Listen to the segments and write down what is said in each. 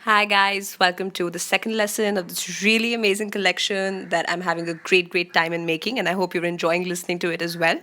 Hi, guys. Welcome to the second lesson of this really amazing collection that I'm having a great time in making, and I hope you're enjoying listening to it as well.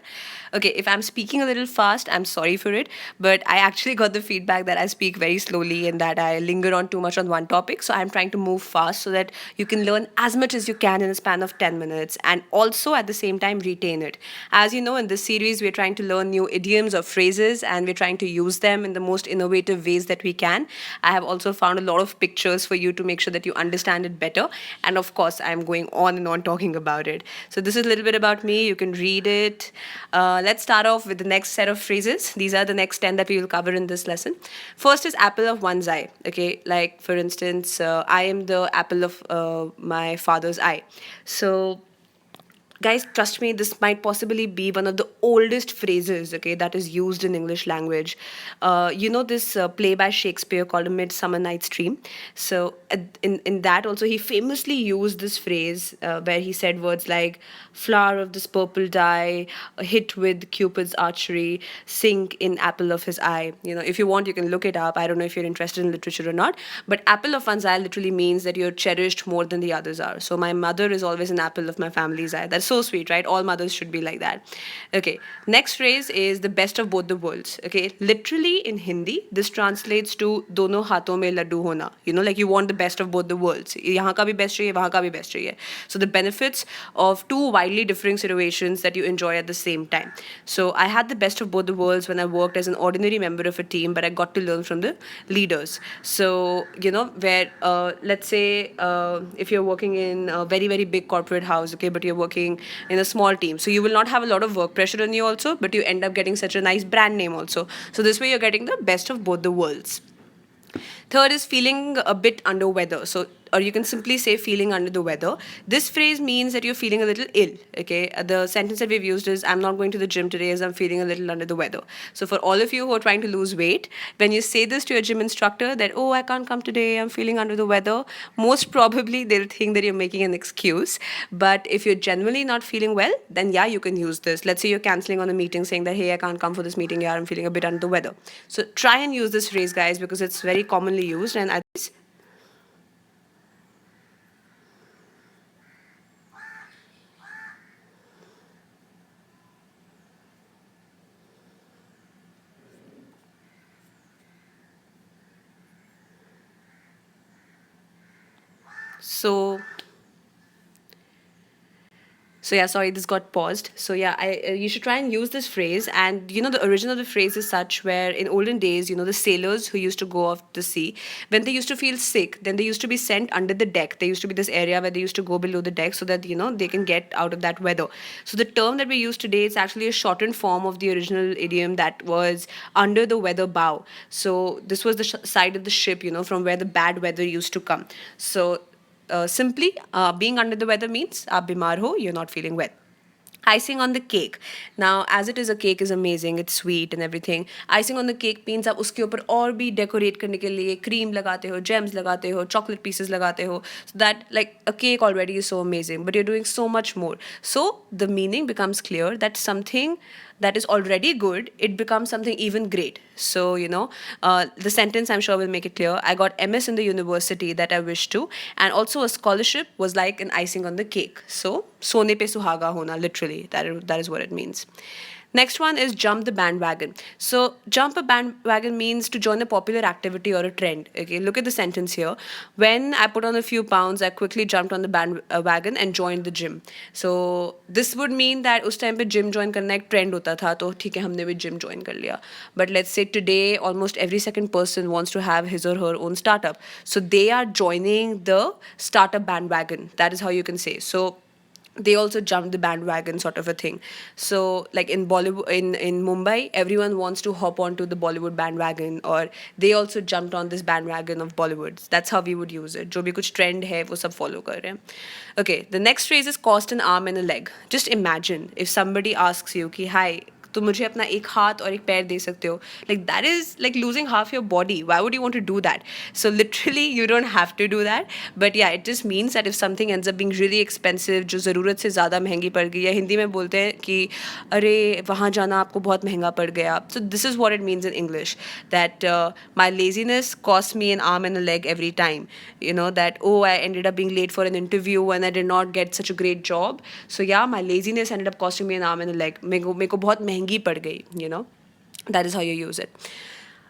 Okay, if I'm speaking a little fast, I'm sorry for it, but I actually got the feedback that I speak very slowly and that I linger on too much on one topic. So I'm trying to move fast so that you can learn as much as you can in a span of 10 minutes and also at the same time retain it. As you know, in this series, we're trying to learn new idioms or phrases and we're trying to use them in the most innovative ways that we can. I have also found a lot of pictures for you to make sure that you understand it better. And of course, I'm going on and on talking about it. So, this is a little bit about me. You can read it. Let's start off with the next set of phrases. These are the next 10 that we will cover in this lesson. First is apple of one's eye. Okay, like for instance, I am the apple of my father's eye. So, guys, trust me, this might possibly be one of the oldest phrases, okay, that is used in English language. You know this play by Shakespeare called A Midsummer Night's Dream. So in that also he famously used this phrase where he said words like flower of this purple dye, hit with Cupid's archery, sink in apple of his eye. You know, if you want, you can look it up. I don't know if you're interested in literature or not, but apple of one's eye literally means that you're cherished more than the others are. So my mother is always an apple of my family's eye. That's so sweet, right? All mothers should be like that. Okay, next phrase is the best of both the worlds. Okay, literally in Hindi, this translates to dono haathon mein laddu hona. You know, like you want the best of both the worlds. यहाँ का भी best चाहिए, वहाँ का भी best चाहिए. So the benefits of two widely differing situations that you enjoy at the same time. So I had the best of both the worlds when I worked as an ordinary member of a team, but I got to learn from the leaders. So you know, where let's say if you're working in a very big corporate house, okay, but you're working in a small team, so you will not have a lot of work pressure on you also, but you end up getting such a nice brand name also. So this way you're getting the best of both the worlds. Third is feeling a bit under weather. So, or you can simply say feeling under the weather. This phrase means that you're feeling a little ill. Okay. The sentence that we've used is I'm not going to the gym today as I'm feeling a little under the weather. So, for all of you who are trying to lose weight, when you say this to your gym instructor that, oh, I can't come today, I'm feeling under the weather, most probably they'll think that you're making an excuse. But if you're genuinely not feeling well, then yeah, you can use this. Let's say you're canceling on a meeting saying that, hey, I can't come for this meeting, yeah, I'm feeling a bit under the weather. So try and use this phrase, guys, because it's very commonly used and I so So yeah, sorry, this got paused. So yeah, I you should try and use this phrase. And you know, the origin of the phrase is such where in olden days, you know, the sailors who used to go off the sea, when they used to feel sick, then they used to be sent under the deck. There used to be this area where they used to go below the deck so that you know they can get out of that weather. So the term that we use today, it's actually a shortened form of the original idiom that was under the weather bow. So this was the side of the ship, you know, from where the bad weather used to come. So simply, being under the weather means आप बीमार हो, you're not feeling well. Icing on the cake. Now, as it is, a cake is amazing, it's sweet and everything. Icing on the cake means आप उसके ऊपर और भी decorate करने के लिए cream लगाते हो, gems लगाते हो, chocolate pieces लगाते हो. So that like a cake already is so amazing, but you're doing so much more. So the meaning becomes clear that something that is already good, it becomes something even great. So, you know, the sentence I'm sure will make it clear. I got MS in the university that I wish to, and also a scholarship was like an icing on the cake. So, sone pe suhaga hona, literally, that is what it means. Next one is jump the bandwagon. So, jump a bandwagon means to join a popular activity or a trend. Okay, look at the sentence here. When I put on a few pounds, I quickly jumped on the bandwagon and joined the gym. So, this would mean that उस time पे gym join करना एक trend होता था, तो ठीक है हमने भी gym join कर लिया. But let's say today, almost every second person wants to have his or her own startup. So, they are joining the startup bandwagon. That is how you can say. So, they also jumped the bandwagon sort of a thing. So like in Bollywood, in Mumbai, everyone wants to hop onto the Bollywood bandwagon, or they also jumped on this bandwagon of Bollywood. That's how we would use it. जो भी कुछ trend है वो सब follow कर रहे हैं. Okay, the next phrase is cost an arm and a leg. Just imagine if somebody asks you कि hi, तुम मुझे अपना एक हाथ और एक पैर दे सकते हो. Like that is like losing half your body. Why would you want to do that? So literally you don't have to do that. But yeah, it just means that if something ends up being really expensive, जो ज़रूरत से ज़्यादा महंगी पड़ गई, या हिंदी में बोलते हैं कि अरे वहाँ जाना आपको बहुत महंगा पड़ गया. So this is what it means in English, that my laziness cost me an arm and a leg every time. You know, that, oh, I ended up being late for an interview and I did not get such a great job. So yeah, my laziness ended up costing me an arm and a leg. मेरे को बहुत महंगी पड़ गई, you know. That is how you use it.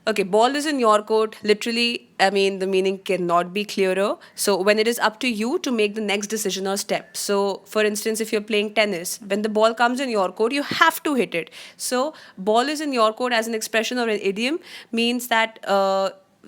Okay, ball is in your court. Literally, I mean, the meaning cannot be clearer. So, when it is up to you to make the next decision or step. So, for instance, if you're playing tennis, when the ball comes in your court, you have to hit it. So, ball is in your court as an expression or an idiom means that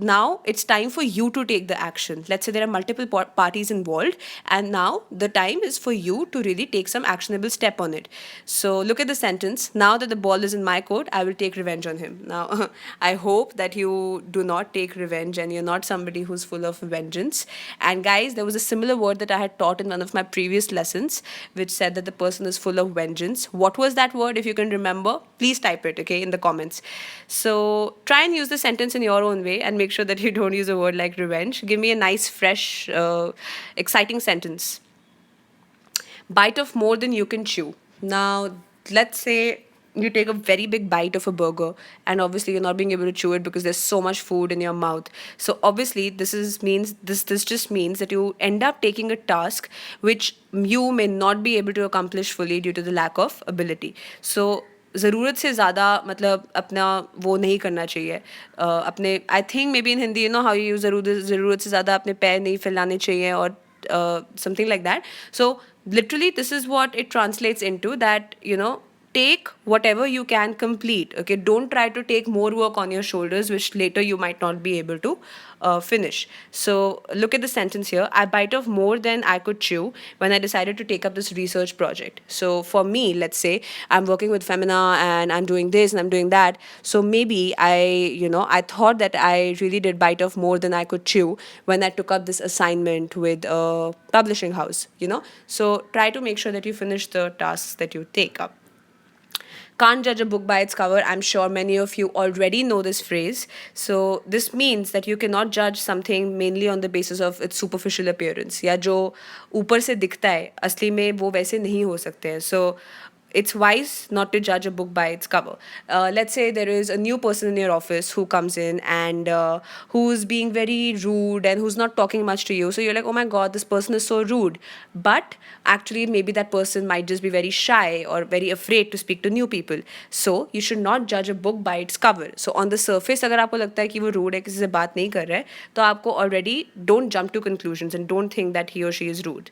now it's time for you to take the action. Let's say there are multiple parties involved, and now the time is for you to really take some actionable step on it. So look at the sentence. Now that the ball is in my court, I will take revenge on him. Now, I hope that you do not take revenge and you're not somebody who's full of vengeance. And guys, there was a similar word that I had taught in one of my previous lessons, which said that the person is full of vengeance. What was that word? If you can remember, please type it, okay, in the comments. So try and use the sentence in your own way and make sure that you don't use a word like revenge. Give me a nice, fresh, exciting sentence. Bite of more than you can chew. Now, let's say you take a very big bite of a burger, and obviously you're not being able to chew it because there's so much food in your mouth. So obviously this just means that you end up taking a task which you may not be able to accomplish fully due to the lack of ability. So ज़रूरत से ज़्यादा मतलब अपना वो नहीं करना चाहिए. अपने, I think may be in Hindi, you know how you ज़रूरत से ज़्यादा अपने पैर नहीं फैलाने चाहिए, और something like that. So literally this is what it translates into, that, you know, take whatever you can complete. Okay, don't try to take more work on your shoulders which later you might not be able to finish. So look at the sentence here. I bite off more than I could chew when I decided to take up this research project. So for me, let's say I'm working with Femina and I'm doing this and I'm doing that. So maybe I thought that I really did bite off more than I could chew when I took up this assignment with a publishing house, you know. So try to make sure that you finish the tasks that you take up. Can't judge a book by its cover. I'm sure many of you already know this phrase. So this means that you cannot judge something mainly on the basis of its superficial appearance. या जो ऊपर से दिखता है असली में वो वैसे नहीं हो सकते हैं. So it's wise not to judge a book by its cover. Let's say there is a new person in your office who comes in and who's being very rude and who's not talking much to you. So you're like, oh my God, this person is so rude. But actually, maybe that person might just be very shy or very afraid to speak to new people. So you should not judge a book by its cover. So on the surface, अगर आपको लगता है कि वो rude है, किसी से बात नहीं कर रहा है, तो आपको already don't jump to conclusions and don't think that he or she is rude.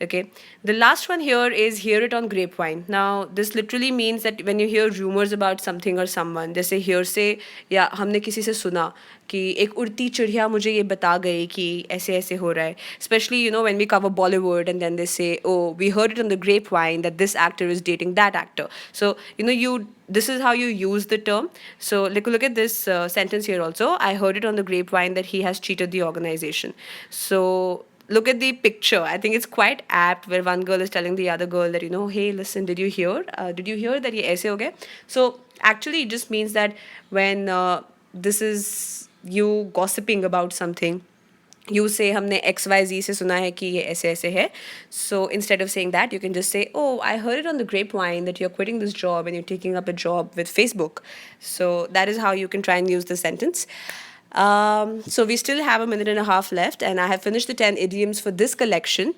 Okay. The last one here is hear it on grapevine. Now, this literally means that when you hear rumors about something or someone, जैसे hearsay, या हमने किसी से सुना कि एक उड़ती चिड़िया मुझे ये बता गई कि ऐसे ऐसे हो रहा है. Especially, you know, when we cover Bollywood and then they say, oh, we heard it on the grapevine that this actor is dating that actor. So, you know, this is how you use the term. So look at this sentence here also. I heard it on the grapevine that he has cheated the organization. So look at the picture. I think it's quite apt where one girl is telling the other girl that, you know, hey, listen, did you hear? Did you hear that ye aise ho gaya? So actually, it just means that when this is you gossiping about something, you say हमने XYZ से सुना है कि ये ऐसे ऐसे है. So instead of saying that, you can just say, oh, I heard it on the grapevine that you're quitting this job and you're taking up a job with Facebook. So that is how you can try and use the sentence. So we still have a minute and a half left, and I have finished the 10 idioms for this collection.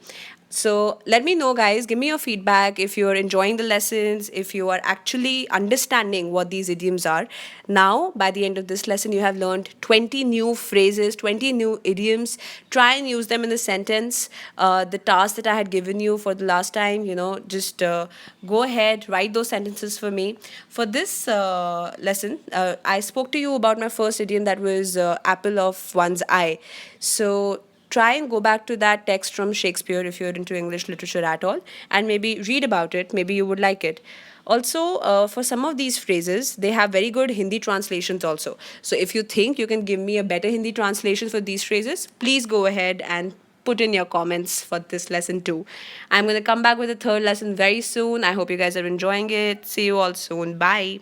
So let me know, guys. Give me your feedback if you're enjoying the lessons, if you are actually understanding what these idioms are. Now, by the end of this lesson, you have learned 20 new phrases, 20 new idioms. Try and use them in a sentence. The task that I had given you for the last time, you know, just go ahead, write those sentences for me. For this lesson, I spoke to you about my first idiom, that was apple of one's eye. So try and go back to that text from Shakespeare if you're into English literature at all, and maybe read about it. Maybe you would like it. Also, for some of these phrases, they have very good Hindi translations also. So if you think you can give me a better Hindi translation for these phrases, please go ahead and put in your comments for this lesson too. I'm going to come back with a third lesson very soon. I hope you guys are enjoying it. See you all soon. Bye.